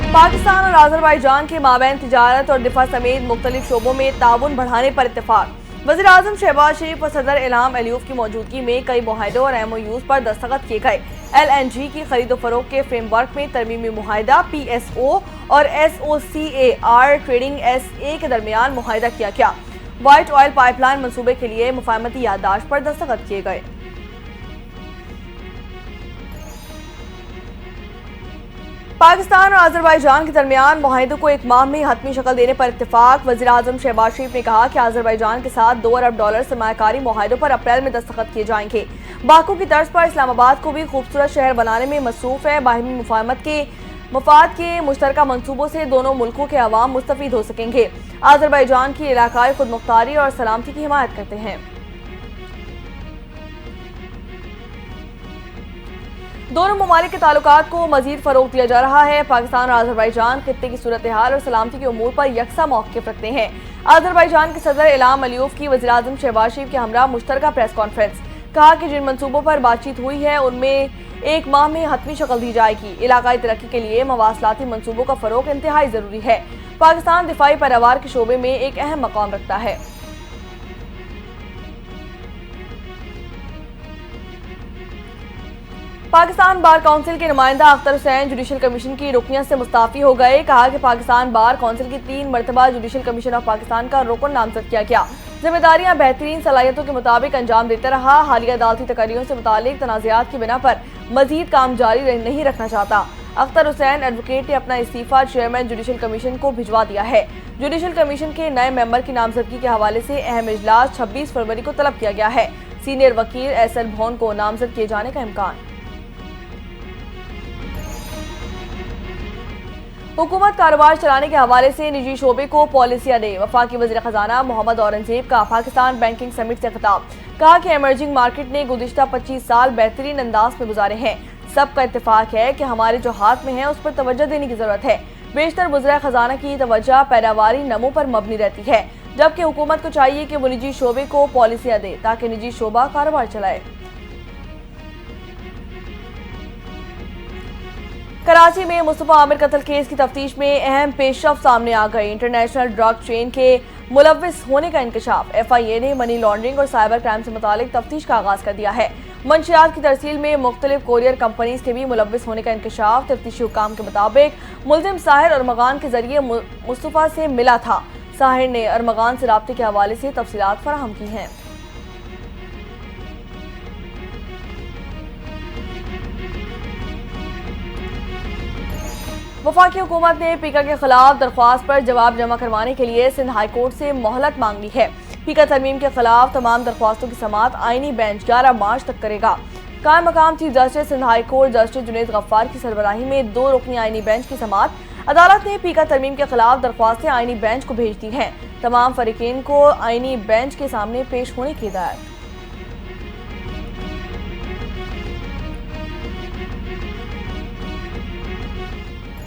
पाकिस्तान और आज़रबाईजान के माबैन तिजारत और दिफा समेत मुख्तलिफ शोबों में ताउन बढ़ाने पर इत्तेफाक। वज़ीर-ए-आज़म शहबाज शरीफ और सदर इल्हाम अलीयूफ की मौजूदगी में कई मुआहदों और MOUs पर दस्तखत किए गए। LNG की खरीदो फरोख्त के फ्रेमवर्क में तरमीमी मुआहदा PSO और SOCAR ट्रेडिंग SA के दरमियान मुआहदा किया गया। व्हाइट ऑयल पाइपलाइन मनसूबे के लिए मुफाहमती याददाश्त पर दस्तखत किए गए। पाकिस्तान और आज़रबाईजान के दरमियान मुआहदे को एक माह में हतमी शक्ल देने पर इत्तेफाक। वज़ीर-ए-आज़म शहबाज शरीफ ने कहा कि आज़रबाईजान के साथ $2 अरब सरमायाकारी मुआहदों पर अप्रैल में दस्तखत किए जाएंगे। बाकू की तर्ज पर इस्लामाबाद को भी खूबसूरत शहर बनाने में मसरूफ है। बाहिमी मुफाहमत के मफाद के मुश्तरका मंसूबों से दोनों मुल्कों के अवाम मुस्तफीद हो सकेंगे। आज़रबाईजान की इलाकाई खुदमुख्तारी और सलामती की हिमायत करते हैं। दोनों ममालिक के ताल्लुकात को मजीद फरोग दिया जा रहा है। पाकिस्तान और आज़रबाईजान खित्ते की सूरत हाल और सलामती के उमूर पर यकसा मौक़िफ़ रखते हैं। आज़रबाईजान के सदर इल्हाम अलीयूफ की वज़ीर-ए-आज़म शहबाज शरीफ के हमरा मुश्तरका प्रेस कॉन्फ्रेंस। कहा कि जिन मंसूबों पर बातचीत हुई है उनमें एक माह में हतमी शक्ल दी जाएगी। इलाकाई तरक्की के लिए मवासलाती मंसूबों का फरोग इंतहाई ज़रूरी है। पाकिस्तान दिफाई पैदावार के शोबे में एक अहम मकाम रखता है। पाकिस्तान बार काउंसिल के नुमाइंदा अख्तर हुसैन जुडिशल कमीशन की रुकनियत से मुस्ताफी हो गए। कहा कि पाकिस्तान बार काउंसिल की 3 मरतबा जुडिशल कमीशन ऑफ पाकिस्तान का रुकन नामजद किया गया। जिम्मेदारियां बेहतरीन सलाहियतों के मुताबिक अंजाम देता रहा। हालिया अदालती तकरीरों से मुतालिक तनाज़ात की बिना पर मजीद काम जारी नहीं रखना चाहता। अख्तर हुसैन एडवोकेट ने अपना इस्तीफा चेयरमैन जुडिशल कमीशन को भिजवा दिया है। जुडिशल कमीशन के नए मेंबर की नामजदगी के हवाले से अहम इजलास 26 फरवरी को तलब किया गया है। सीनियर वकील SL भौन को नामजद किए जाने का इम्कान। हुकूमत कारोबार चलाने के हवाले से निजी शोबे को पॉलिसियां दे। वफाकी वज़ीर खजाना मोहम्मद औरंगजेब का पाकिस्तान बैंकिंग समिट से खिताब। कहा कि इमर्जिंग मार्केट ने गुज़िश्ता 25 साल बेहतरीन अंदाज में गुजारे हैं। सबका इत्तेफाक है कि हमारे जो हाथ में है उस पर तवज्जो देने की जरूरत है। बेशतर वज़ीर खजाना की तवज्जो पैदावारी नमो पर मबनी रहती है, जबकि हुकूमत को चाहिए कि वो निजी शोबे को पॉलिसियां दे ताकि निजी शोबा कारोबार चलाए। कराची में मुस्तफा आमिर कत्ल केस की तफ्तीश में अहम पेशरफ्त सामने आ गई। इंटरनेशनल ड्रग चेन के मुलव्विस होने का इंकशाफ। FIA ने मनी लॉन्ड्रिंग और साइबर क्राइम से मुतालिक तफ्तीश का आगाज कर दिया है। मंशियात की तरसील में मुख्तलिफ कोरियर कंपनीज के भी मुलव्विस होने का इंकशाफ। तफ्तीशी हुकाम के मुताबिक मुलजिम साहिर अरमगान के जरिए मुस्तफा से मिला था। साहिर ने अरमगान से राब्ते के हवाले से तफसीलात फराहम की हैं। वफाकी हुकूमत ने पीका के खिलाफ दरख्वास्त पर जवाब जमा करवाने के लिए सिंध हाई कोर्ट से मोहलत मांग ली है। पीका तरमीम के खिलाफ तमाम दरख्वास्तों की समाअत आईनी बेंच 11 मार्च तक करेगा। कायम मकाम chief justice Sindh high court justice Junaid Ghaffar की सरबराही में 2 रुकनी आईनी बेंच की समाअत। अदालत ने पीका तरमीम के खिलाफ दरख्वास्तें आईनी बेंच को भेज दी हैं। तमाम फरीकीन को आईनी बेंच के सामने पेश होने की हिदायत।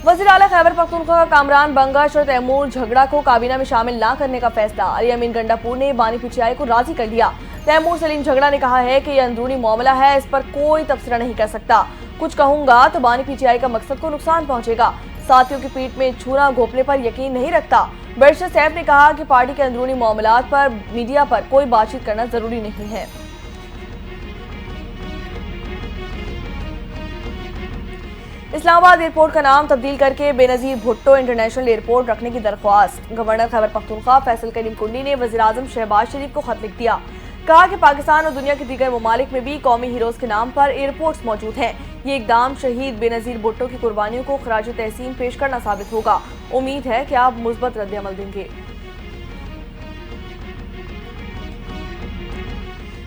वज़ीर आला खैबर पख्तूनख्वा का कामरान बंगश और तैमूर झगड़ा को काबीना में शामिल न करने का फैसला। अली अमीन गंडापुर ने बानी PTI को राजी कर दिया। तैमूर सलीम झगड़ा ने कहा है कि यह अंदरूनी मामला है, इस पर कोई तबसरा नहीं कर सकता। कुछ कहूंगा तो बानी PTI का मकसद को नुकसान पहुंचेगा। साथियों की पीठ में छुरा घोंपने पर यकीन नहीं रखता। बैरिस्टर सैफ ने कहा कि पार्टी के अंदरूनी मामलात पर मीडिया पर कोई बातचीत करना जरूरी नहीं है। इस्लामाबाद एयरपोर्ट का नाम तब्दील करके बेनज़ीर भुट्टो इंटरनेशनल एयरपोर्ट रखने की दरख्वास्त। गवर्नर खैबर पख्तूनख्वा फैसल करीम कुंडी ने वज़ीर-ए-आज़म शहबाज शरीफ को खत लिख दिया। कहा कि पाकिस्तान और दुनिया के दीगर ममालिक में भी कौमी हीरोज़ के नाम पर एयरपोर्ट्स मौजूद हैं। ये इकदाम शहीद बेनज़ीर भुट्टो की कुर्बानियों को खराज तहसीन पेश करना साबित होगा। उम्मीद है कि आप मुस्बत रद्द-ए-अमल देंगे।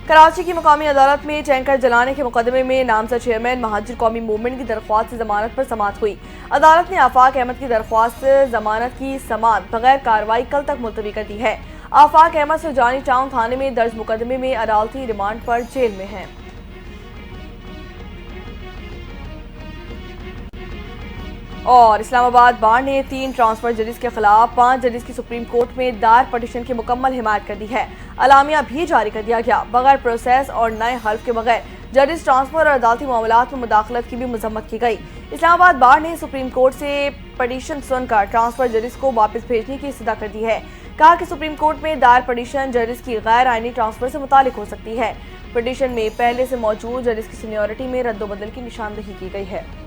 कराची की मुकामी अदालत में टैंकर जलाने के मुकदमे में नामजद चेयरमैन महाजिर कौमी मूवमेंट की दरख्वास्त से जमानत पर समाअत हुई। अदालत ने आफाक अहमद की दरख्वास्त से जमानत की समाअत बगैर कार्रवाई कल तक मुलतवी कर दी है। आफाक अहमद सुजानी टाउन थाने में दर्ज मुकदमे में अदालती रिमांड पर जेल में है। और इस्लामाबाद बार ने 3 ट्रांसफर जजेस के खिलाफ 5 जजेस की सुप्रीम कोर्ट में दायर पटिशन की मुकम्मल हिमायत कर दी है। अलामिया भी जारी कर दिया गया। बगैर प्रोसेस और नए हल्फ के बगैर जजेस ट्रांसफर और अदालती मामलात में मुदाखलत की भी मजम्मत की गई। इस्लामाबाद बार ने सुप्रीम कोर्ट से पिटीशन सुनकर ट्रांसफर जजेस को वापस भेजने की सलाह कर दी है। कहा कि सुप्रीम कोर्ट में दायर पिटीशन जजेस की गैर आईनी ट्रांसफर से मुतालिक हो सकती है। पिटीशन में पहले से मौजूद जजेस की सीनियरिटी में रद्दोबदल की निशानदेही की गई है।